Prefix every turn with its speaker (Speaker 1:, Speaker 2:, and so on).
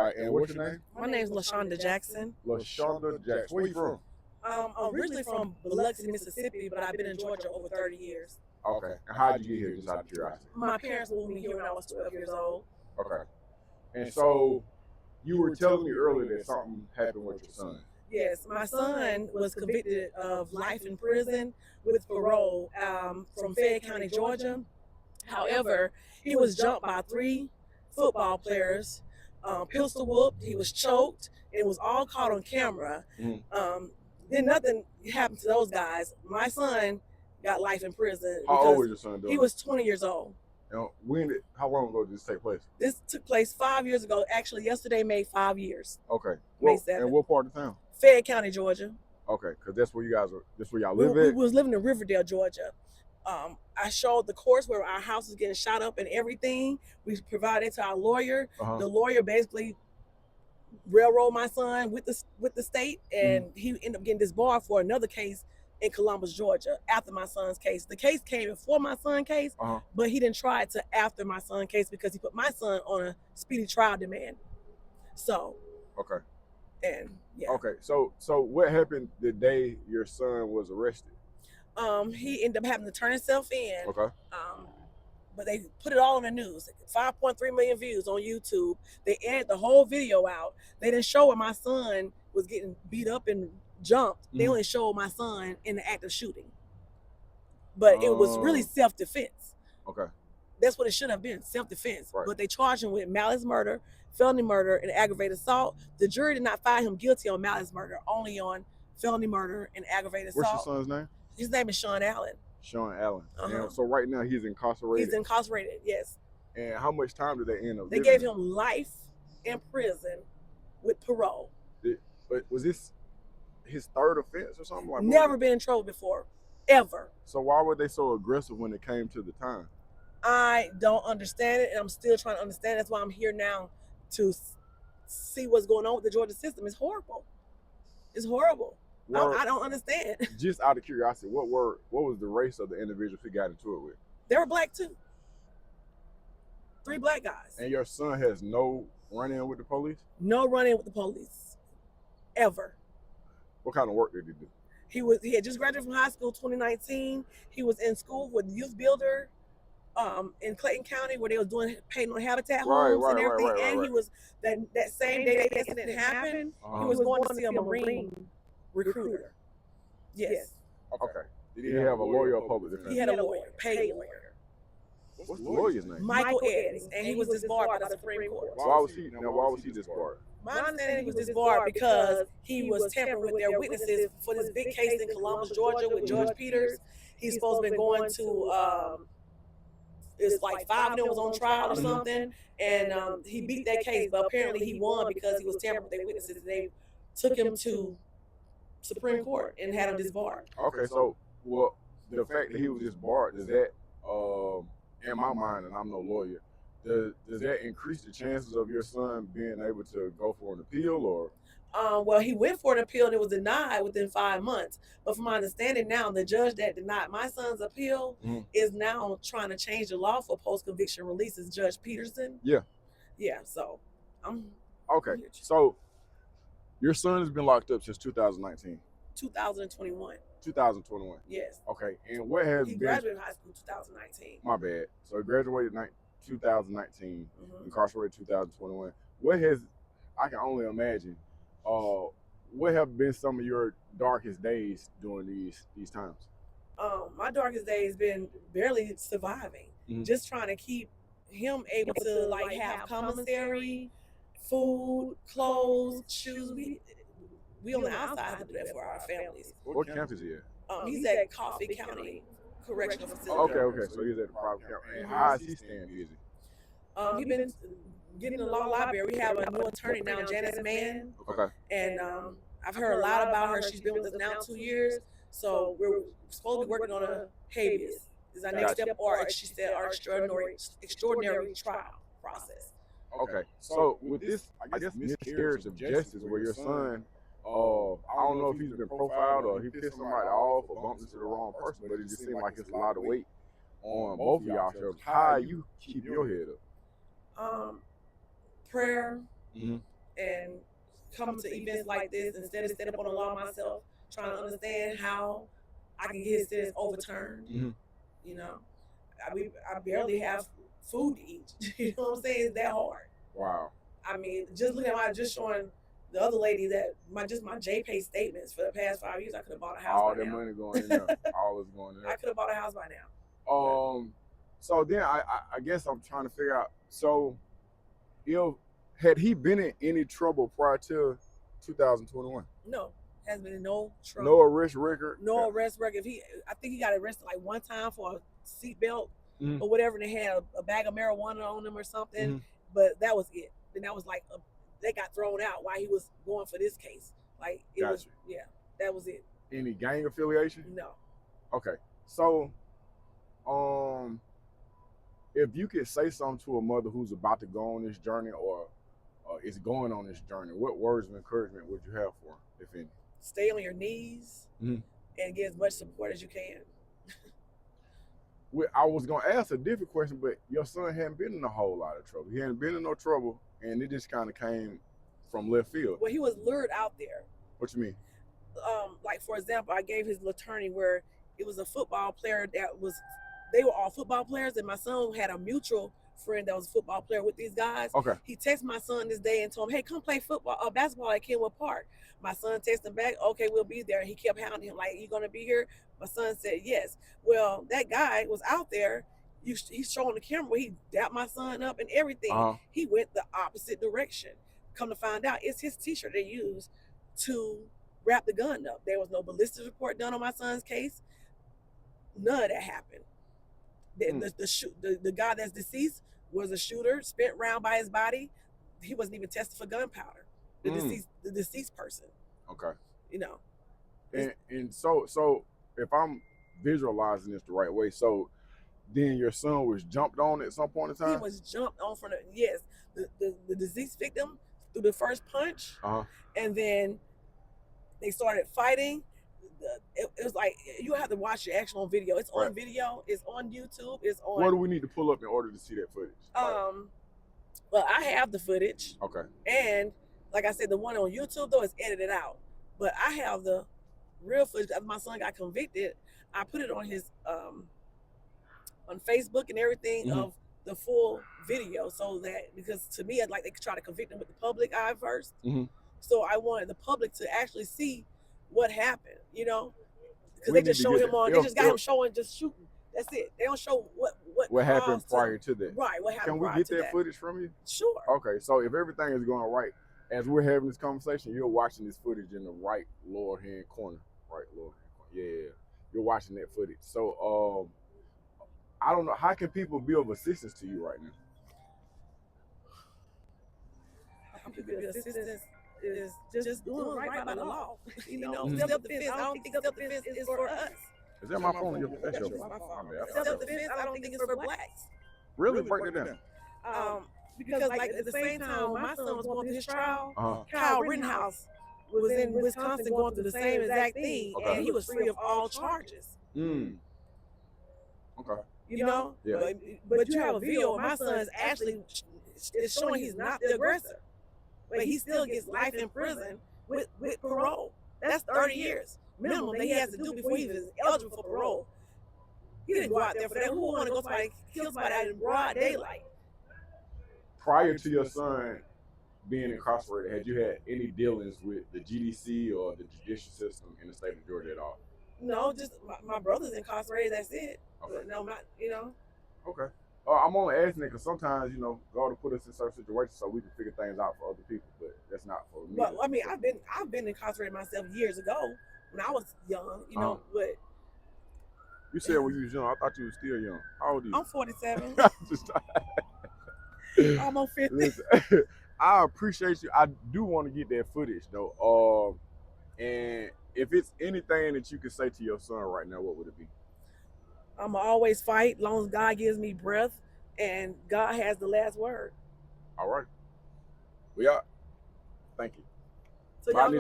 Speaker 1: right, and what's your name?
Speaker 2: My name's LaShonda Jackson.
Speaker 1: LaShonda Jackson. Where you from?
Speaker 2: Originally from Biloxi, Mississippi, but I've been in Georgia over 30 years.
Speaker 1: Okay. And how'd you get here, just out of curiosity?
Speaker 2: My parents moved me here when I was 12 years old.
Speaker 1: Okay. And so you were telling me earlier that something happened with your son.
Speaker 2: Yes, my son was convicted of life in prison with parole from Fayette County, Georgia. However, he was jumped by 3 football players, pistol whooped, he was choked. It was all caught on camera. Then nothing happened to those guys. My son got life in prison.
Speaker 1: How old was your son doing?
Speaker 2: He was 20 years old.
Speaker 1: How long ago did this take place?
Speaker 2: This took place 5 years ago. Actually, yesterday made 5 years.
Speaker 1: Okay.
Speaker 2: May 7th.
Speaker 1: And what part of town?
Speaker 2: Fayette County, Georgia.
Speaker 1: Okay, because that's where y'all live
Speaker 2: We
Speaker 1: at?
Speaker 2: was living in Riverdale, Georgia. I showed the course where our house was getting shot up and everything. We provided it to our lawyer. The lawyer basically railroaded my son with the state, and he ended up getting disbarred for another case in Columbus, Georgia, after my son's case. The case came before my son's case, but he didn't try it to after my son's case because he put my son on a speedy trial demand. So.
Speaker 1: Okay.
Speaker 2: And yeah.
Speaker 1: Okay. So what happened the day your son was arrested?
Speaker 2: He ended up having to turn himself in.
Speaker 1: Okay.
Speaker 2: But they put it all on the news. 5.3 million views on YouTube. They aired the whole video out. They didn't show where my son was getting beat up and jumped. They only showed my son in the act of shooting. But it was really self-defense.
Speaker 1: Okay.
Speaker 2: That's what it should have been, self-defense.
Speaker 1: Right.
Speaker 2: But they charged him with malice murder, felony murder, and aggravated assault. The jury did not find him guilty on malice murder, only on felony murder and aggravated assault.
Speaker 1: What's your son's name?
Speaker 2: His name is Sean Allen.
Speaker 1: Sean Allen. And so right now he's incarcerated.
Speaker 2: He's incarcerated, yes.
Speaker 1: And how much time did they end up
Speaker 2: They gave him life in prison with parole.
Speaker 1: But was this his third offense or something like that?
Speaker 2: Never been in trouble before, ever.
Speaker 1: So why were they so aggressive when it came to the time?
Speaker 2: I don't understand it, and I'm still trying to understand. That's why I'm here now to see what's going on with the Georgia system. It's horrible. It's horrible. I don't understand.
Speaker 1: Just out of curiosity, what was the race of the individuals he got into it with?
Speaker 2: They were black too. 3 black guys.
Speaker 1: And your son has no run-in with the police?
Speaker 2: No run-in with the police, ever.
Speaker 1: What kind of work did he do?
Speaker 2: He had just graduated from high school 2019. He was in school with Youth Builder in Clayton County, where they was doing painting on Habitat homes and everything. And he was that same day that incident happened, he was going to see a Marine recruiter. Yes.
Speaker 1: Okay. Did he have a lawyer or public defender?
Speaker 2: He had a lawyer, paid lawyer.
Speaker 1: What's the lawyer's name?
Speaker 2: Michael Edds, and he was disbarred by the Supreme Court.
Speaker 1: Why was he disbarred?
Speaker 2: My understanding, he was disbarred because he was tampering with their witnesses for this big case in Columbus, Georgia, with Judge Peters. He's supposed to be going to it's like 5 of them was on trial or something, and he beat that case, but apparently he won because he was tampering with their witnesses, and they took him to Supreme Court and had him disbarred.
Speaker 1: Okay, so the fact that he was disbarred, does that, in my mind, and I'm no lawyer, does that increase the chances of your son being able to go for an appeal, or?
Speaker 2: Well, he went for an appeal and it was denied within 5 months. But from my understanding now, the judge that denied my son's appeal is now trying to change the law for post-conviction releases, Judge Peterson.
Speaker 1: Yeah.
Speaker 2: Yeah, so I'm...
Speaker 1: Okay, so your son has been locked up since 2019.
Speaker 2: 2021.
Speaker 1: 2021.
Speaker 2: Yes.
Speaker 1: Okay, and what has
Speaker 2: he graduated high school 2019.
Speaker 1: My bad. So he graduated 2019, incarcerated 2021. What has, I can only imagine, what have been some of your darkest days during these times?
Speaker 2: My darkest days been barely surviving. Just trying to keep him able to like have commissary, food, clothes, shoes. We on the outside have to do that for our families.
Speaker 1: What camp is he at?
Speaker 2: He's at Coffee County Correctional Facility.
Speaker 1: Okay. So he's at the private camp. And how is he staying busy?
Speaker 2: He's been getting the law library. We have a new attorney now, Janice Mann.
Speaker 1: Okay.
Speaker 2: And I've heard a lot about her. She's been with us now 2 years. So we're supposed to be working on a habeas. Is our next step, or she said our extraordinary trial process.
Speaker 1: Okay. So with this, I guess, miscarriage of justice, where your son, I don't know if he's been profiled or he pissed somebody off or bumped into the wrong person, but it just seemed like it's a lot of weight on both of y'all shoulders. How you keep your head up?
Speaker 2: Prayer, and come to events like this instead of standing up on the law myself, trying to understand how I can get his sentence overturned. You know, I barely have food to eat. You know what I'm saying? It's that hard.
Speaker 1: Wow.
Speaker 2: I mean, just looking at just showing the other lady that my JPay statements for the past 5 years, I could have bought a house.
Speaker 1: All that money going in there. All is going in there.
Speaker 2: I could have bought a house by now.
Speaker 1: So then I guess I'm trying to figure out. So, had he been in any trouble prior to 2021?
Speaker 2: No, has been in no trouble.
Speaker 1: No arrest record.
Speaker 2: No arrest record. I think he got arrested like one time for a seatbelt or whatever. And they had a bag of marijuana on him or something. But that was it. And that was like they got thrown out while he was going for this case. Like it was, yeah, that was it.
Speaker 1: Any gang affiliation?
Speaker 2: No.
Speaker 1: Okay, so if you could say something to a mother who's about to go on this journey or is going on this journey, what words of encouragement would you have for them, if any?
Speaker 2: Stay on your knees and get as much support as you can.
Speaker 1: I was gonna ask a different question, but your son hadn't been in a whole lot of trouble. He hadn't been in no trouble, and it just kind of came from left field.
Speaker 2: Well, he was lured out there.
Speaker 1: What you mean?
Speaker 2: Like for example, I gave his attorney where it was a football player they were all football players, and my son had a mutual friend that was a football player with these guys.
Speaker 1: Okay.
Speaker 2: He texted my son this day and told him, "Hey, come play basketball at Kenwood Park." My son texted him back, "Okay, we'll be there." He kept hounding him like, "You gonna be here?" My son said yes. Well, that guy was out there. He's showing the camera where he dapped my son up and everything. He went the opposite direction. Come to find out, it's his t-shirt they used to wrap the gun up. There was no ballistics report done on my son's case. None of that happened. The guy that's deceased was a shooter, spent round by his body. He wasn't even tested for gunpowder. The deceased person.
Speaker 1: Okay.
Speaker 2: You know.
Speaker 1: And so if I'm visualizing this the right way, so then your son was jumped on at some point in time?
Speaker 2: He was jumped on from the deceased victim threw the first punch, and then they started fighting. It was like you have to watch the actual video. It's on video. It's on YouTube. It's on.
Speaker 1: What do we need to pull up in order to see that footage?
Speaker 2: Well, I have the footage.
Speaker 1: Okay.
Speaker 2: And like I said, the one on YouTube though is edited out. But I have the real footage. After my son got convicted, I put it on his on Facebook and everything of the full video, so that because to me, I'd like they could try to convict him with the public eye first. So I wanted the public to actually see what happened, you know, because they just show him on. They just got him showing just shooting. That's it. They don't show what
Speaker 1: happened prior to that.
Speaker 2: Right. What happened?
Speaker 1: Can we get that footage from you?
Speaker 2: Sure.
Speaker 1: Okay. So if everything is going right, as we're having this conversation, you're watching this footage in the right lower hand corner. Right lower hand corner. Yeah. You're watching that footage. So I don't know, how can people be of assistance to you right now?
Speaker 2: How people be of assistance is just doing right by the law. You know, self-defense. I don't think self-defense is for us.
Speaker 1: Is that my phone? That's your
Speaker 2: phone. Self-defense, I don't think it's for blacks.
Speaker 1: Really? Break it down.
Speaker 2: Because like at the same time, when my son was going through his trial, Kyle Rittenhouse was in Wisconsin going through the same exact thing, and he was free of all charges.
Speaker 1: Okay.
Speaker 2: You know, but you have a video of my son is actually showing he's not the aggressor, but he still gets life in prison with parole. That's 30 years minimum that he has to do before he is eligible for parole. He didn't go out there for that. Who would want to go kill somebody out in broad daylight?
Speaker 1: Prior to your son being incarcerated, had you had any dealings with the GDC or the judicial system in the state of Georgia at all?
Speaker 2: No, just my brother's incarcerated. That's it.
Speaker 1: Okay.
Speaker 2: But no, I'm not. You know.
Speaker 1: Okay. I'm only asking it because sometimes, you know, God will put us in certain situations so we can figure things out for other people, but that's not for me.
Speaker 2: But I mean, I've been incarcerated myself years ago when I was young, you know. But
Speaker 1: you said when you was young, I thought you were still young. How old are you?
Speaker 2: I'm 47. I'm on 50.
Speaker 1: Listen, I appreciate you. I do want to get that footage though. And if it's anything that you could say to your son right now, what would it be?
Speaker 2: I'm always fight, as long as God gives me breath, and God has the last word.
Speaker 1: All right. We are. Thank you.
Speaker 2: So y'all